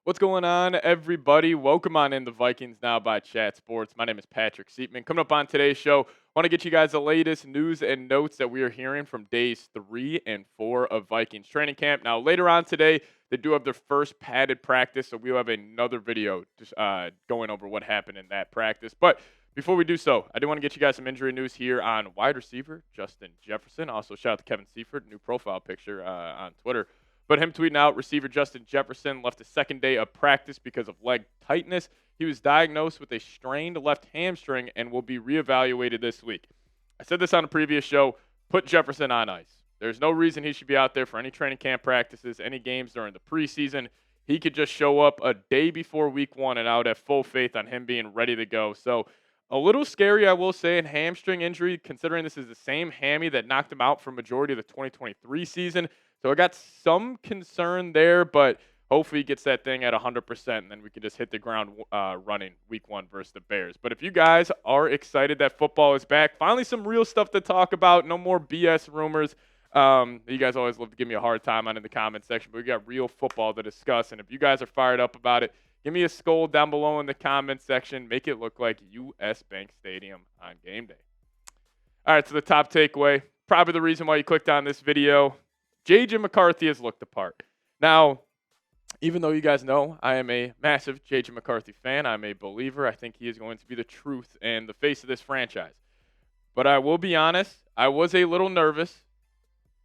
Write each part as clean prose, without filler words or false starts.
What's going on, everybody? Welcome on in the Vikings Now by Chat Sports. My name is Patrick Siepman. Coming up on today's show, want to get you guys the latest news and notes that we are hearing from days 3 and 4 of Vikings training camp. Now, later on today, they do have their first padded practice, so we'll have another video just going over what happened in that practice. But before we do so, I do want to get you guys some injury news here on wide receiver Justin Jefferson. Also, shout out to Kevin Seifert, new profile picture on Twitter. But him tweeting out, receiver Justin Jefferson left the second day of practice because of leg tightness. He was diagnosed with a strained left hamstring and will be reevaluated this week. I said this on a previous show, put Jefferson on ice. There's no reason he should be out there for any training camp practices, any games during the preseason. He could just show up a day before week 1, and I would have full faith on him being ready to go. So a little scary, I will say, in hamstring injury, considering this is the same hammy that knocked him out for majority of the 2023 season. So I got some concern there, but hopefully he gets that thing at 100%, and then we can just hit the ground running week 1 versus the Bears. But if you guys are excited that football is back, finally some real stuff to talk about, no more BS rumors. You guys always love to give me a hard time on in the comment section, but we got real football to discuss. And if you guys are fired up about it, give me a SKOL down below in the comment section. Make it look like US Bank Stadium on game day. All right, so the top takeaway, probably the reason why you clicked on this video, J.J. McCarthy has looked the part. Now, even though you guys know I am a massive J.J. McCarthy fan, I'm a believer. I think he is going to be the truth and the face of this franchise. But I will be honest, I was a little nervous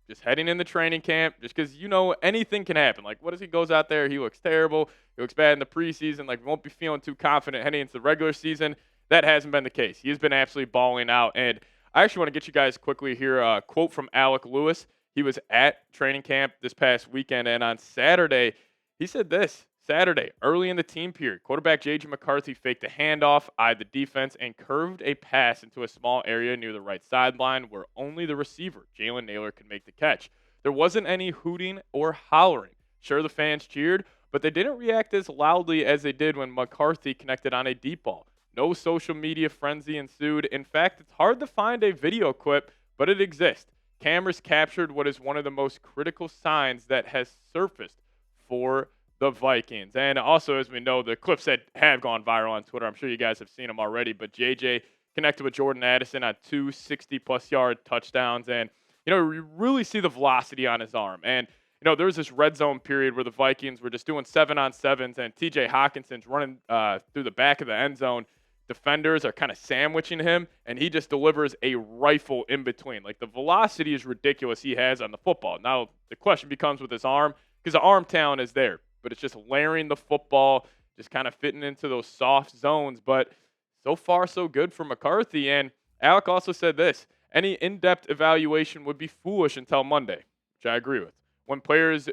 just heading into training camp, just because, anything can happen. Like, what if he goes out there, he looks terrible, he looks bad in the preseason, like, won't be feeling too confident heading into the regular season. That hasn't been the case. He has been absolutely balling out. And I actually want to get you guys quickly here a quote from Alec Lewis. He was at training camp this past weekend, and on Saturday, he said this. Saturday, early in the team period, quarterback J.J. McCarthy faked a handoff, eyed the defense, and curved a pass into a small area near the right sideline where only the receiver, Jalen Nailor, could make the catch. There wasn't any hooting or hollering. Sure, the fans cheered, but they didn't react as loudly as they did when McCarthy connected on a deep ball. No social media frenzy ensued. In fact, it's hard to find a video clip, but it exists. Cameras captured what is one of the most critical signs that has surfaced for the Vikings. And also, as we know, the clips that have gone viral on Twitter, I'm sure you guys have seen them already, but JJ connected with Jordan Addison on 2 60-plus yard touchdowns. And, you really see the velocity on his arm. And, there was this red zone period where the Vikings were just doing 7-on-7s, and TJ Hawkinson's running through the back of the end zone. Defenders are kind of sandwiching him, and he just delivers a rifle in between. Like, the velocity is ridiculous he has on the football. Now, the question becomes with his arm, because the arm talent is there, but it's just layering the football, just kind of fitting into those soft zones. But so far, so good for McCarthy. And Alec also said this: any in-depth evaluation would be foolish until Monday, which I agree with. When players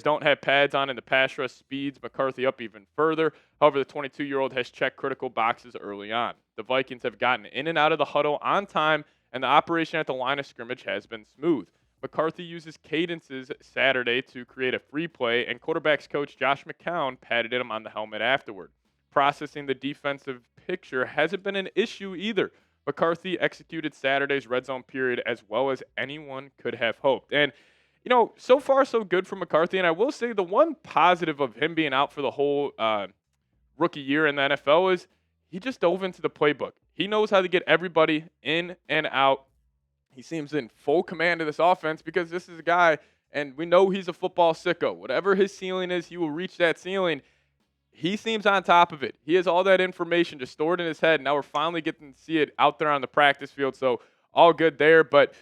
don't have pads on in the pass rush, speeds McCarthy up even further. However, the 22-year-old has checked critical boxes early on. The Vikings have gotten in and out of the huddle on time, and the operation at the line of scrimmage has been smooth. McCarthy uses cadences Saturday to create a free play, and quarterbacks coach Josh McCown patted him on the helmet afterward. Processing the defensive picture hasn't been an issue either. McCarthy executed Saturday's red zone period as well as anyone could have hoped. And so far so good for McCarthy. And I will say the one positive of him being out for the whole rookie year in the NFL is he just dove into the playbook. He knows how to get everybody in and out. He seems in full command of this offense because this is a guy, and we know he's a football sicko. Whatever his ceiling is, he will reach that ceiling. He seems on top of it. He has all that information just stored in his head. Now we're finally getting to see it out there on the practice field, so all good there. But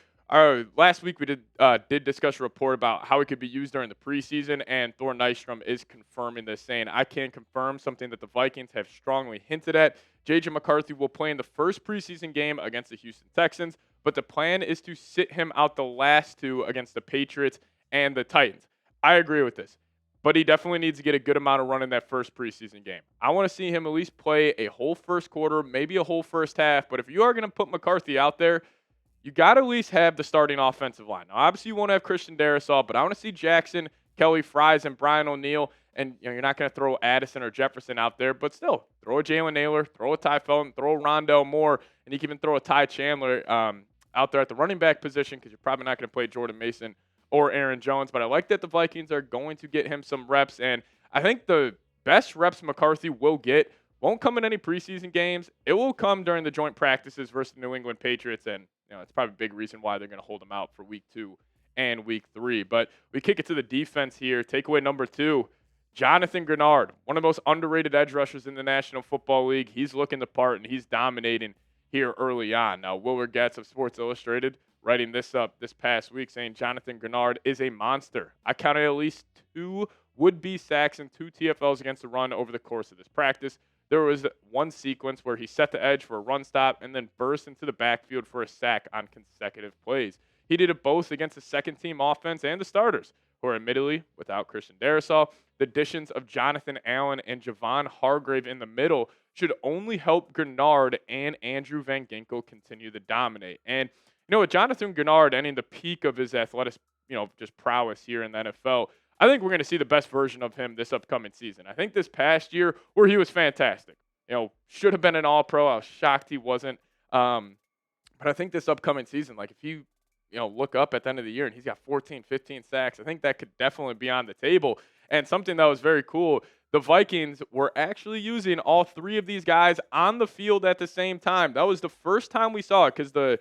last week we did discuss a report about how it could be used during the preseason, and Thor Nystrom is confirming this, saying, I can confirm something that the Vikings have strongly hinted at. J.J. McCarthy will play in the first preseason game against the Houston Texans, but the plan is to sit him out the last 2 against the Patriots and the Titans. I agree with this, but he definitely needs to get a good amount of run in that first preseason game. I want to see him at least play a whole first quarter, maybe a whole first half, but if you are going to put McCarthy out there, you got to at least have the starting offensive line. Now, obviously, you won't have Christian Darrisaw, but I want to see Jackson, Kelly Fries, and Brian O'Neill. And you're not going to throw Addison or Jefferson out there, but still, throw a Jalen Nailor, throw a Ty Felton, throw a Rondell Moore, and you can even throw a Ty Chandler out there at the running back position because you're probably not going to play Jordan Mason or Aaron Jones. But I like that the Vikings are going to get him some reps. And I think the best reps McCarthy will get won't come in any preseason games. It will come during the joint practices versus the New England Patriots. And, it's probably a big reason why they're going to hold him out for week 2 and week 3. But we kick it to the defense here. Takeaway number 2. Jonathan Grenard, one of the most underrated edge rushers in the National Football League. He's looking the part, and he's dominating here early on. Now, Willard Gatz of Sports Illustrated writing this up this past week saying Jonathan Grenard is a monster. I counted at least 2 would-be sacks and 2 TFLs against the run over the course of this practice. There was one sequence where he set the edge for a run stop and then burst into the backfield for a sack on consecutive plays. He did it both against the second-team offense and the starters, who are admittedly without Christian Darrisaw. The additions of Jonathan Allen and Javon Hargrave in the middle should only help Grenard and Andrew Van Ginkel continue to dominate. And, with Jonathan Grenard ending the peak of his athletic, just prowess here in the NFL, I think we're going to see the best version of him this upcoming season. I think this past year where he was fantastic, should have been an All-Pro. I was shocked he wasn't. But I think this upcoming season, like if you look up at the end of the year and he's got 14, 15 sacks, I think that could definitely be on the table. And something that was very cool, the Vikings were actually using all 3 of these guys on the field at the same time. That was the first time we saw it because the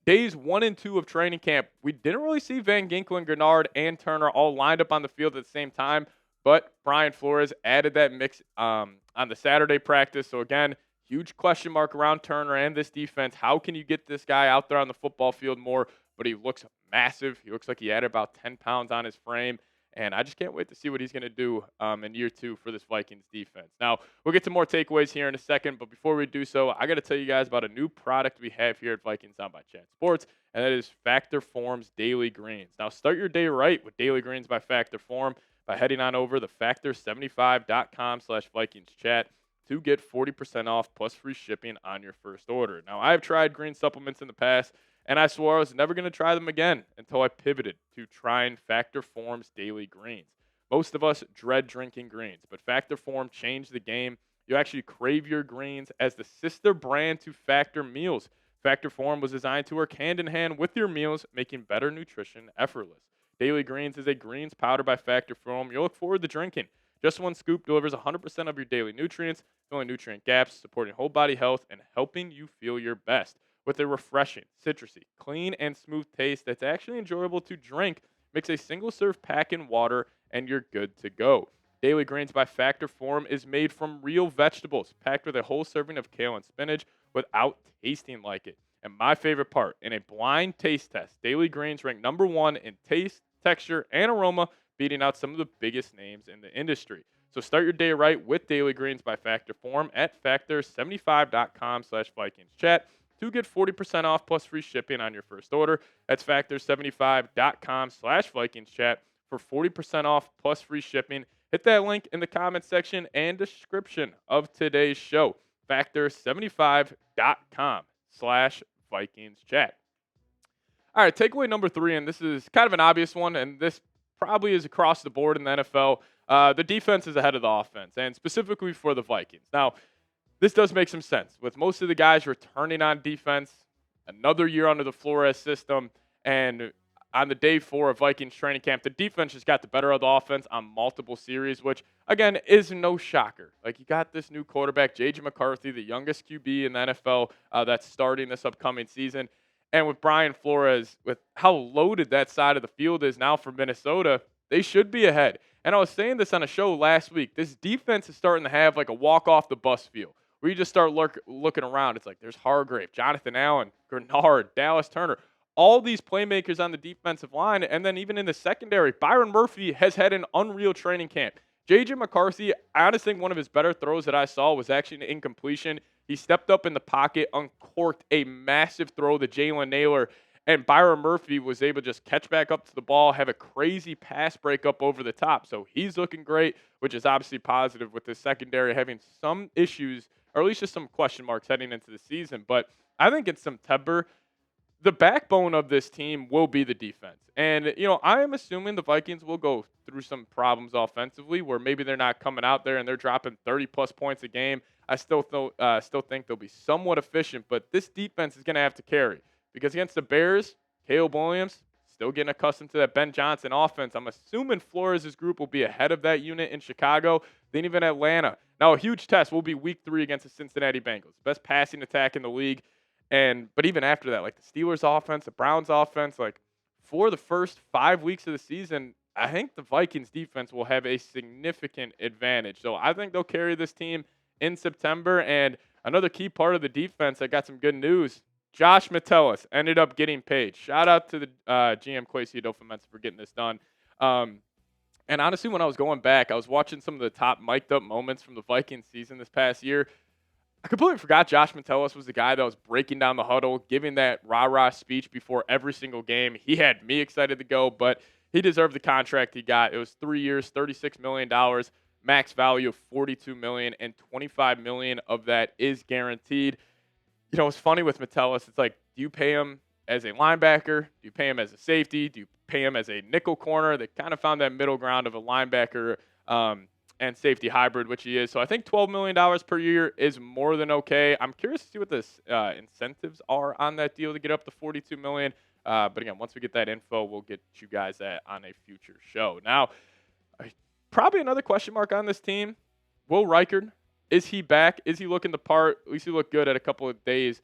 days 1 and 2 of training camp, we didn't really see Van Ginkel and Grenard and Turner all lined up on the field at the same time. But Brian Flores added that mix on the Saturday practice. So again, huge question mark around Turner and this defense. How can you get this guy out there on the football field more? But he looks massive. He looks like he added about 10 pounds on his frame. And I just can't wait to see what he's going to do in year 2 for this Vikings defense. Now, we'll get to more takeaways here in a second. But before we do so, I got to tell you guys about a new product we have here at Vikings on by Chat Sports. And that is Factor Form's Daily Greens. Now, start your day right with Daily Greens by Factor Form by heading on over to factor75.com/VikingsChat to get 40% off plus free shipping on your first order. Now, I've tried green supplements in the past, and I swore I was never going to try them again until I pivoted to trying Factor Form's Daily Greens. Most of us dread drinking greens, but Factor Form changed the game. You actually crave your greens as the sister brand to Factor Meals. Factor Form was designed to work hand in hand with your meals, making better nutrition effortless. Daily Greens is a greens powder by Factor Form you'll look forward to drinking. Just one scoop delivers 100% of your daily nutrients, filling nutrient gaps, supporting whole body health, and helping you feel your best. With a refreshing, citrusy, clean, and smooth taste that's actually enjoyable to drink, mix a single-serve pack in water, and you're good to go. Daily Greens by Factor Form is made from real vegetables, packed with a whole serving of kale and spinach without tasting like it. And my favorite part, in a blind taste test, Daily Greens ranked number 1 in taste, texture, and aroma, beating out some of the biggest names in the industry. So start your day right with Daily Greens by Factor Form at factor75.com/VikingsChat to get 40% off plus free shipping on your first order. That's factor75.com/VikingsChat for 40% off plus free shipping. Hit that link in the comment section and description of today's show. Factor75.com/VikingsChat. All right, takeaway number 3, and this is kind of an obvious one, and this probably is across the board in the NFL. The defense is ahead of the offense, and specifically for the Vikings. Now, this does make some sense. With most of the guys returning on defense, another year under the Flores system, and on the day 4 of Vikings training camp, the defense just got the better of the offense on multiple series, which, again, is no shocker. Like, you got this new quarterback, J.J. McCarthy, the youngest QB in the NFL that's starting this upcoming season. And with Brian Flores, with how loaded that side of the field is now for Minnesota, they should be ahead. And I was saying this on a show last week. This defense is starting to have like a walk-off-the-bus feel, where you just start looking around. It's like there's Hargrave, Jonathan Allen, Grenard, Dallas Turner, all these playmakers on the defensive line. And then even in the secondary, Byron Murphy has had an unreal training camp. J.J. McCarthy, I honestly think one of his better throws that I saw was actually an incompletion. He stepped up in the pocket, uncorked a massive throw to Jalen Naylor, and Byron Murphy was able to just catch back up to the ball, have a crazy pass breakup over the top. So he's looking great, which is obviously positive with the secondary having some issues, or at least just some question marks heading into the season. But I think in September, the backbone of this team will be the defense. And, I am assuming the Vikings will go through some problems offensively where maybe they're not coming out there and they're dropping 30-plus points a game. I still think they'll be somewhat efficient, but this defense is going to have to carry. Because against the Bears, Caleb Williams, still getting accustomed to that Ben Johnson offense. I'm assuming Flores' group will be ahead of that unit in Chicago, then even Atlanta. Now, a huge test will be week 3 against the Cincinnati Bengals. Best passing attack in the league. But even after that, like the Steelers offense, the Browns offense, like for the first 5 weeks of the season, I think the Vikings defense will have a significant advantage. So I think they'll carry this team in September. And another key part of the defense, I got some good news. Josh Metellus ended up getting paid. Shout out to the GM Kwesi Adolfo-Mensah for getting this done. And honestly, when I was going back, I was watching some of the top mic'd up moments from the Vikings season this past year. I completely forgot Josh Metellus was the guy that was breaking down the huddle, giving that rah-rah speech before every single game. He had me excited to go, but he deserved the contract he got. It was 3 years, $36 million, max value of $42 million, and $25 million of that is guaranteed. You know, it's funny with Metellus. It's like, do you pay him as a linebacker? Do you pay him as a safety? Do you pay him as a nickel corner? They kind of found that middle ground of a linebacker and safety hybrid, which he is. So I think $12 million per year is more than okay. I'm curious to see what the incentives are on that deal to get up to $42 million. But again, once we get that info, we'll get you guys that on a future show. Now, probably another question mark on this team. Will Reichard, is he back? Is he looking the part? At least he looked good at a couple of days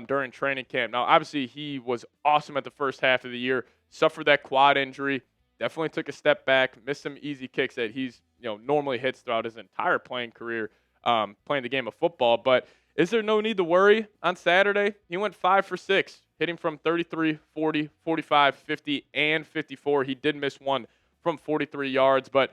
during training camp. Now, obviously, he was awesome at the first half of the year, suffered that quad injury, definitely took a step back, missed some easy kicks that he's normally hits throughout his entire playing career, playing the game of football. But is there no need to worry on Saturday? He went 5 for 6, hitting from 33, 40, 45, 50, and 54. He did miss one from 43 yards. But,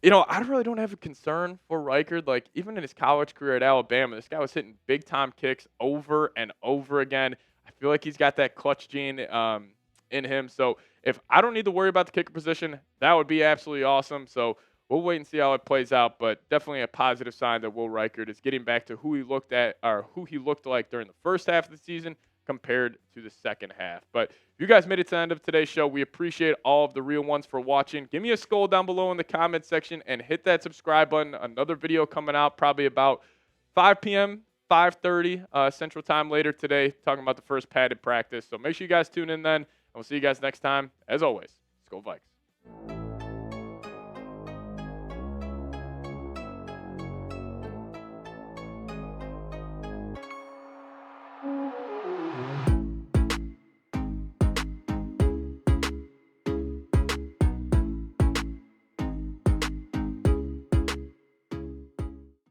I really don't have a concern for Reichard. Like, even in his college career at Alabama, this guy was hitting big-time kicks over and over again. I feel like he's got that clutch gene in him. So if I don't need to worry about the kicker position, that would be absolutely awesome. So we'll wait and see how it plays out, but definitely a positive sign that Will Reichard is getting back to who he looked like during the first half of the season compared to the second half. But if you guys made it to the end of today's show, we appreciate all of the real ones for watching. Give me a SKOL down below in the comment section and hit that subscribe button. Another video coming out probably about 5 p.m., 5:30 Central Time later today, talking about the first padded practice. So make sure you guys tune in then, and we'll see you guys next time. As always, SKOL Vikes.